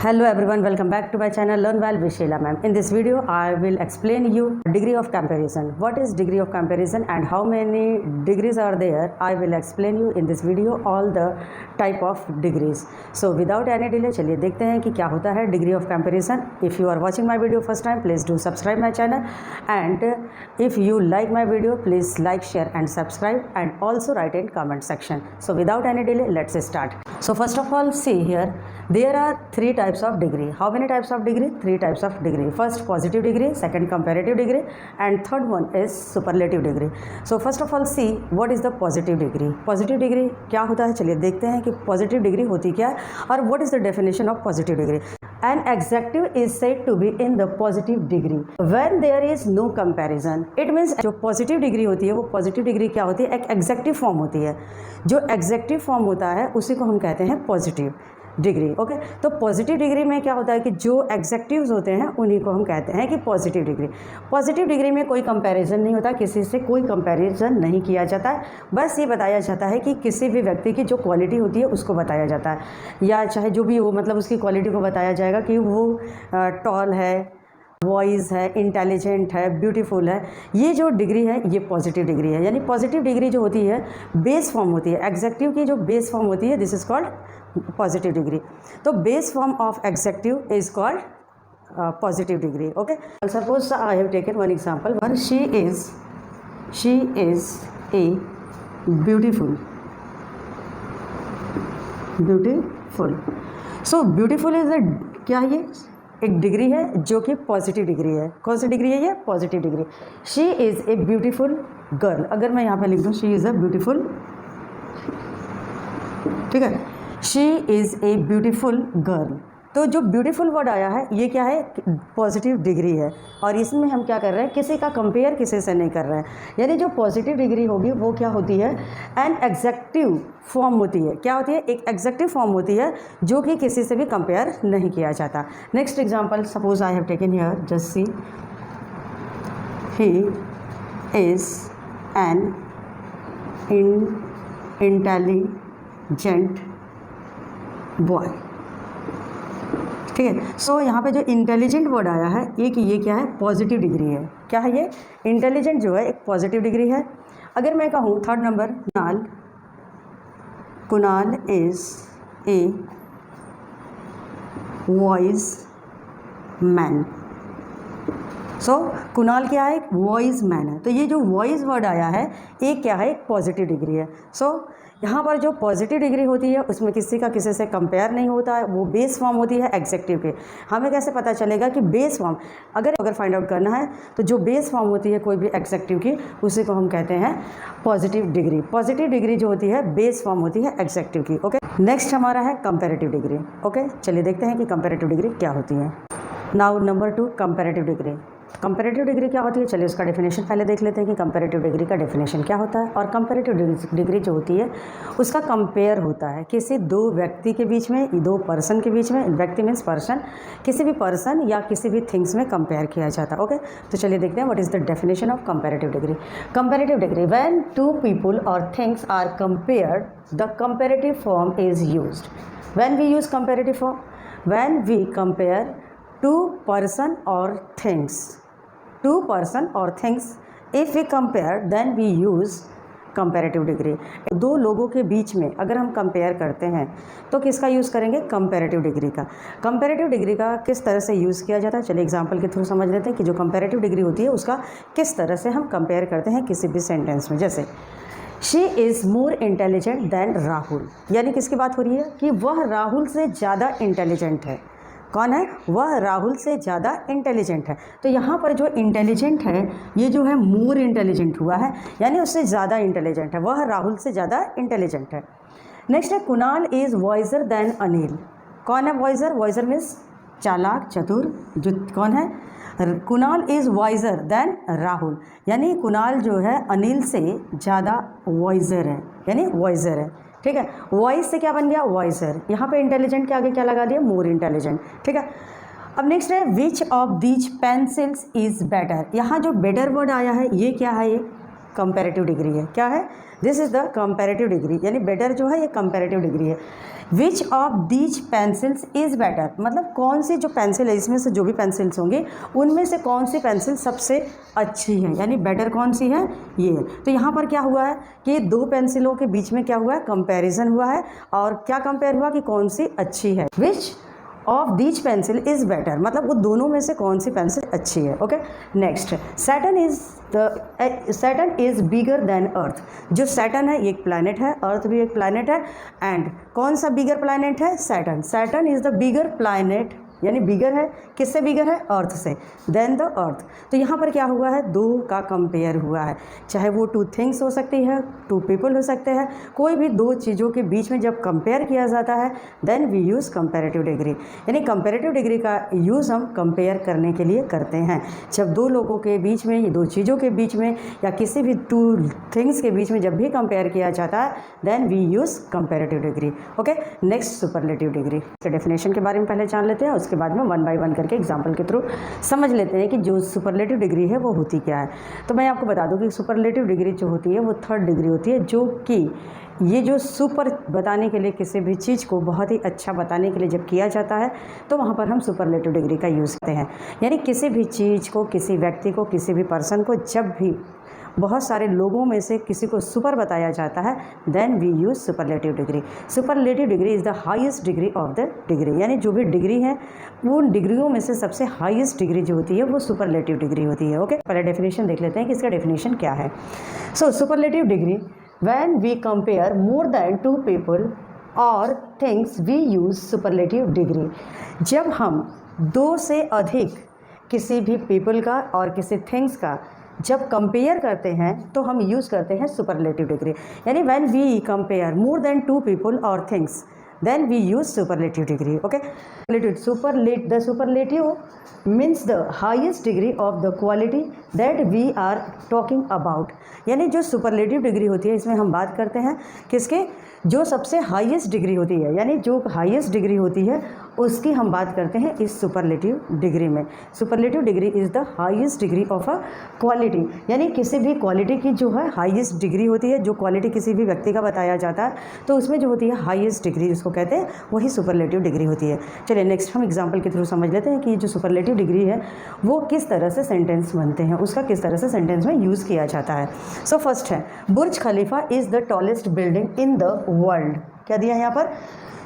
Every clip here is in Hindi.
Hello everyone, welcome back to my channel Learn Well with Sheila ma'am. In this video, I will explain you degree of comparison. What is degree of comparison and how many degrees are there? I will explain you in this video all the type of degrees. So without any delay, चलिए देखते हैं कि क्या होता है degree of comparison. If you are watching my video first time, please do subscribe my channel. And if you like my video, please like, share and subscribe and also write in comment section. So without any delay, let's start. So first of all, see here, there are three types of degree. How many types of degree? Three types of degree. First positive degree, second comparative degree and third one is superlative degree. So first of all see what is the positive degree. Positive degree क्या होता है, चलिए देखते हैं कि positive degree होती क्या है और what is the definition of positive degree. An adjective is said to be in the positive degree when there is no comparison. It means जो positive degree होती है वो positive degree क्या होती है, एक adjective form होती है. जो adjective form होता है उसी को हम कहते हैं positive डिग्री. ओके, तो पॉजिटिव डिग्री में क्या होता है कि जो एग्जेक्टिव्स होते हैं उन्हीं को हम कहते हैं कि पॉजिटिव डिग्री. पॉजिटिव डिग्री में कोई कंपैरिजन नहीं होता, किसी से कोई कंपैरिजन नहीं किया जाता है. बस ये बताया जाता है कि किसी भी व्यक्ति की जो क्वालिटी होती है उसको बताया जाता है, या चाहे जो भी हो, मतलब उसकी क्वालिटी को बताया जाएगा कि वो टॉल है, वॉइस है, इंटेलिजेंट है, ब्यूटीफुल है. ये जो डिग्री है ये पॉजिटिव डिग्री है. यानी पॉजिटिव डिग्री जो होती है बेस फॉर्म होती है, एग्जेक्टिव की जो बेस फॉर्म होती है, this is called positive degree. तो base form of adjective is called positive degree. Okay, suppose I have taken one example. One she is a beautiful. So beautiful is क्या है, ये एक डिग्री है जो कि पॉजिटिव डिग्री है. कौन सी डिग्री है ये? Positive degree. She is a beautiful girl. अगर मैं यहाँ पे लिख दूँ शी इज़ अ ब्यूटीफुल, ठीक है, she is a beautiful girl. तो जो ब्यूटीफुल वर्ड आया है ये क्या है? पॉजिटिव डिग्री है. और इसमें हम क्या कर रहे हैं, किसी का कंपेयर किसी से नहीं कर रहे हैं. यानी जो पॉजिटिव डिग्री होगी वो क्या होती है? एन एग्जेक्टिव फॉर्म होती है. क्या होती है? एक एग्जेक्टिव फॉर्म होती है जो कि किसी से भी कंपेयर नहीं किया जाता. Next example, suppose I have taken here, just see, he is an intelligent boy. ठीक है. सो यहाँ पे जो इंटेलिजेंट वर्ड आया है ये कि ये क्या है? पॉजिटिव डिग्री है. क्या है ये? इंटेलिजेंट जो है एक पॉजिटिव डिग्री है. अगर मैं कहूँ third number, Kunal is a voice man. So Kunal क्या है? एक वॉइस मैन है. तो ये जो वॉइस वर्ड आया है ये क्या है? एक पॉजिटिव डिग्री है. सो यहाँ पर जो पॉजिटिव डिग्री होती है उसमें किसी का किसी से कंपेयर नहीं होता है, वो बेस फॉर्म होती है एग्जेक्टिव के. हमें कैसे पता चलेगा कि बेस फॉर्म अगर फाइंड आउट करना है तो जो बेस फॉर्म होती है कोई भी एग्जेक्टिव की उसी को हम कहते हैं पॉजिटिव डिग्री. पॉजिटिव डिग्री जो होती है बेस फॉर्म होती है एग्जेक्टिव की. ओके, नेक्स्ट हमारा है कंपेरेटिव डिग्री. ओके, चलिए देखते हैं कि कंपेरेटिव डिग्री क्या होती है. Now number 2, comparative degree. Comparative degree क्या होती है? चलिए उसका डेफिनेशन पहले देख लेते हैं कि कंपेरेटिव डिग्री का डेफिनेशन क्या होता है. और कंपेरेटिव डिग्री जो होती है उसका कंपेयर होता है किसी दो व्यक्ति के बीच में, दो पर्सन के बीच में. व्यक्ति मीन्स पर्सन, किसी भी पर्सन या किसी भी थिंग्स में कंपेयर किया जाता है. ओके, तो चलिए देखते हैं what is the definition of comparative degree. Comparative degree, when two people और things are compared, the comparative form is used. When we use comparative form, when we compare two person और थिंग्स. टू पर्सन और things, if we compare then we use comparative degree. दो लोगों के बीच में अगर हम कंपेयर करते हैं तो किसका यूज़ करेंगे? कंपेरेटिव डिग्री का. कंपेरेटिव डिग्री का किस तरह से यूज़ किया जाता है, चलिए एग्जांपल के थ्रू समझ लेते हैं कि जो कंपेरेटिव डिग्री होती है उसका किस तरह से हम कंपेयर करते हैं किसी भी सेंटेंस में. जैसे she is more intelligent than Rahul. यानी किसकी बात हो रही है? कि वह राहुल से ज़्यादा इंटेलिजेंट है. कौन है? वह राहुल से ज़्यादा इंटेलिजेंट है. तो यहाँ पर जो इंटेलिजेंट है ये जो है मोर इंटेलिजेंट हुआ है, यानी उससे ज़्यादा इंटेलिजेंट है. वह राहुल से ज़्यादा इंटेलिजेंट है. नेक्स्ट है Kunal is wiser than Anil. कौन है वाइजर? वाइजर मीन्स चालाक, चतुर. जो कौन है? Kunal is wiser than Rahul. यानी कुणाल जो है अनिल से ज़्यादा वाइजर है, यानी वाइजर है. ठीक है, वॉइस से क्या बन गया? वॉइसर. यहाँ पे इंटेलिजेंट के आगे क्या लगा दिया? More intelligent. ठीक है. अब नेक्स्ट है which of these pencils is better. यहाँ जो बेटर वर्ड आया है ये क्या है? ये कंपैरेटिव डिग्री है। क्या है? This is the comparative degree, यानी बेटर जो है ये कंपैरेटिव डिग्री है। Which of these pencils is better, मतलब कौन सी जो पेंसिल है, इसमें से जो भी पेंसिल्स होंगे उनमें से कौन सी पेंसिल सबसे अच्छी है, यानी बेटर कौन सी है, ये है। तो यहाँ पर क्या हुआ है कि दो पेंसिलों के बीच में क्या हुआ है, कंपैरिजन हुआ है। और क्या कंपेयर हुआ कि कौन सी अच्छी है। Which of these pencil is better, मतलब वो दोनों में से कौन सी पेंसिल अच्छी है। Okay, next, Saturn is bigger than Earth. जो सैटर्न है ये एक प्लैनेट है, अर्थ भी एक प्लैनेट है। एंड कौन सा बिगर प्लैनेट है? Saturn. Saturn is the bigger planet, यानी बिगर है, किससे बिगर है? अर्थ से, देन द अर्थ। तो यहाँ पर क्या हुआ है, दो का कंपेयर हुआ है, चाहे वो टू थिंग्स हो सकती है, टू पीपल हो सकते हैं, कोई भी दो चीज़ों के बीच में जब कंपेयर किया जाता है then we use comparative degree. यानी कंपेरेटिव डिग्री का यूज़ हम कंपेयर करने के लिए करते हैं। जब दो लोगों के बीच में, दो चीज़ों के बीच में, या किसी भी टू थिंग्स के बीच में जब भी कंपेयर किया जाता है then we use comparative degree. Okay, next, superlative degree के डेफिनेशन के बारे में पहले जान लेते हैं, उसके बाद में वन बाय वन करके एग्जाम्पल के थ्रू समझ लेते हैं कि जो सुपरलेटिव डिग्री है वो होती क्या है। तो मैं आपको बता दूं कि सुपरलेटिव डिग्री जो होती है वो थर्ड डिग्री होती है, जो कि ये जो सुपर बताने के लिए, किसी भी चीज़ को बहुत ही अच्छा बताने के लिए जब किया जाता है तो वहाँ पर हम सुपरलेटिव डिग्री का यूज़ करते हैं। यानी किसी भी चीज़ को, किसी व्यक्ति को, किसी भी पर्सन को जब भी बहुत सारे लोगों में से किसी को सुपर बताया जाता है then we use superlative degree. Superlative degree is the highest degree of the degree, यानी जो भी डिग्री है उन डिग्रियों में से सबसे हाईएस्ट डिग्री जो होती है वो सुपरलेटिव डिग्री होती है। ओके, पहले डेफिनेशन देख लेते हैं कि इसका डेफिनेशन क्या है। So superlative degree, when we compare more then two people और things we use superlative degree. जब हम दो से अधिक किसी भी पीपल का और किसी थिंग्स का जब कंपेयर करते हैं तो हम यूज़ करते हैं सुपरलेटिव डिग्री। यानी when we compare more then two people और things then we use superlative degree. Okay, the superlative means the highest degree of the quality that we are talking about. यानी जो सुपरलेटिव डिग्री होती है इसमें हम बात करते हैं किसके, जो सबसे हाईएस्ट डिग्री होती है, यानी जो हाईएस्ट डिग्री होती है उसकी हम बात करते हैं इस सुपरलेटिव डिग्री में। Superlative degree is the highest degree of a quality, यानी किसी भी क्वालिटी की जो है हाईएस्ट डिग्री होती है, जो क्वालिटी किसी भी व्यक्ति का बताया जाता है तो उसमें जो होती है हाईएस्ट डिग्री उसको कहते हैं, वही सुपरलेटिव डिग्री होती है। चलिए नेक्स्ट हम एग्जाम्पल के थ्रू समझ लेते हैं कि जो सुपरलेटिव डिग्री है वो किस तरह से सेंटेंस बनते हैं, उसका किस तरह से सेंटेंस में यूज़ किया जाता है। सो फर्स्ट है, Burj Khalifa is the tallest building in the world. क्या दिया है यहाँ पर,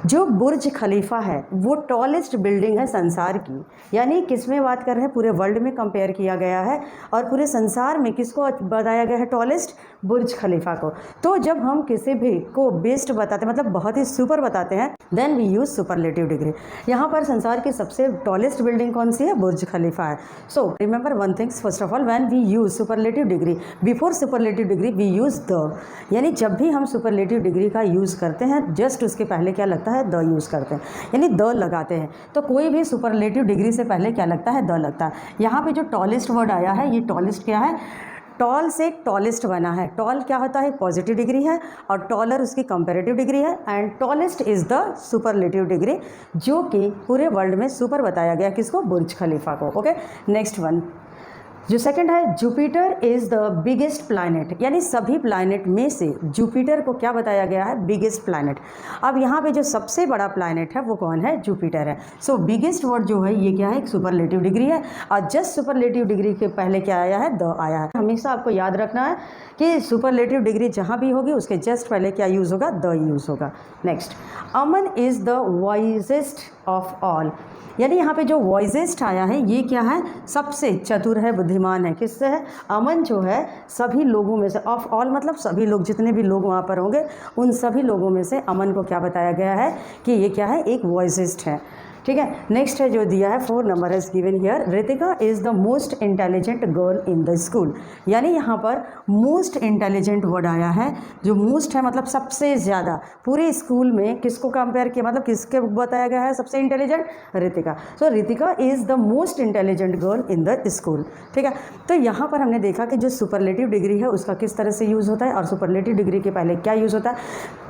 जो बुर्ज खलीफा है वो टॉलेस्ट बिल्डिंग है संसार की, यानी किस में बात कर रहे हैं, पूरे वर्ल्ड में कंपेयर किया गया है और पूरे संसार में किसको बताया गया है, टॉलेस्ट, बुर्ज खलीफा को। तो जब हम किसी भी को बेस्ट बताते हैं, मतलब बहुत ही सुपर बताते हैं, then we use superlative degree. यहाँ पर संसार की सबसे टॉलेस्ट बिल्डिंग कौन सी है, बुर्ज खलीफा है। So remember one things, first of all when we use superlative degree, before superlative degree we use the, यानी जब भी हम सुपरलेटिव डिग्री का यूज़ करते हैं जस्ट उसके पहले क्या लगता है, द यूज़ करते हैं, यानी द लगाते हैं। तो कोई भी सुपरलेटिव डिग्री से पहले क्या लगता है, द लगता है। यहाँ पे जो टॉलेस्ट वर्ड आया है, ये टॉलेस्ट क्या है, टॉल से टॉलेस्ट बना है। टॉल क्या होता है, पॉजिटिव डिग्री है और टॉलर उसकी कंपैरेटिव डिग्री है and tallest is the superlative degree, जो कि पूरे वर्ल्ड में सुपर बताया गया किसको, बुर्ज खलीफा को। ओके, नेक्स्ट वन जो सेकंड है, Jupiter is the biggest planet, यानी सभी प्लैनेट में से जुपिटर को क्या बताया गया है, बिगेस्ट प्लैनेट। अब यहाँ पे जो सबसे बड़ा प्लैनेट है वो कौन है, जुपिटर है। सो बिगेस्ट वर्ड जो है ये क्या है, एक सुपरलेटिव डिग्री है और जस्ट सुपरलेटिव डिग्री के पहले क्या आया है, द आया है। हमेशा आपको याद रखना है कि सुपरलेटिव डिग्री जहाँ भी होगी उसके जस्ट पहले क्या यूज़ होगा, द यूज़ होगा। Next, Aman is the wisest of all, यानी यहाँ पे जो वॉइजेस्ट आया है ये क्या है, सबसे चतुर है, बुद्धिमान है, किससे है, अमन जो है सभी लोगों में से, ऑफ ऑल मतलब सभी लोग, जितने भी लोग वहाँ पर होंगे उन सभी लोगों में से अमन को क्या बताया गया है कि ये क्या है, एक वॉइजेस्ट है। ठीक है, नेक्स्ट है जो दिया है 4 number is given here, Ritika is the most intelligent girl in the school, यानी यहाँ पर मोस्ट इंटेलिजेंट वर्ड आया है, जो मोस्ट है मतलब सबसे ज़्यादा, पूरे स्कूल में किसको कंपेयर किया, मतलब किसके बताया गया है सबसे intelligent, Ritika. So Ritika is the most intelligent girl in the school. ठीक है, तो यहाँ पर हमने देखा कि जो सुपरलेटिव डिग्री है उसका किस तरह से यूज़ होता है और सुपरलेटिव डिग्री के पहले क्या यूज़ होता है।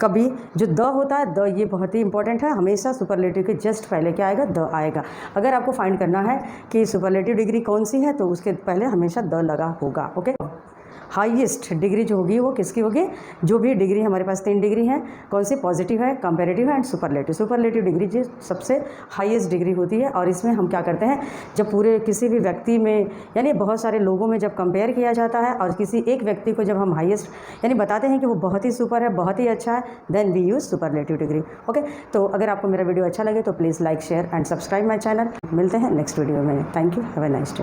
कभी जो द होता है, द ये बहुत ही इंपॉर्टेंट है, हमेशा सुपरलेटिव के जस्ट पहले आएगा, द आएगा। अगर आपको फाइंड करना है कि सुपरलेटिव डिग्री कौन सी है तो उसके पहले हमेशा द लगा होगा। ओके, हाईएस्ट डिग्री जो होगी वो किसकी होगी, जो भी डिग्री हमारे पास 3 डिग्री हैं, कौन सी, पॉजिटिव है, कंपैरेटिव है एंड सुपरलेटिव। सुपरलेटिव डिग्री जो सबसे हाईएस्ट डिग्री होती है, और इसमें हम क्या करते हैं, जब पूरे किसी भी व्यक्ति में यानी बहुत सारे लोगों में जब कंपेयर किया जाता है और किसी एक व्यक्ति को जब हम हाईएस्ट यानी बताते हैं कि वो बहुत ही सुपर है, बहुत ही अच्छा है, then we use superlative degree. Okay, तो अगर आपको मेरा वीडियो अच्छा लगे तो please like, share and subscribe my channel. मिलते हैं नेक्स्ट वीडियो में। Thank you, have a nice day.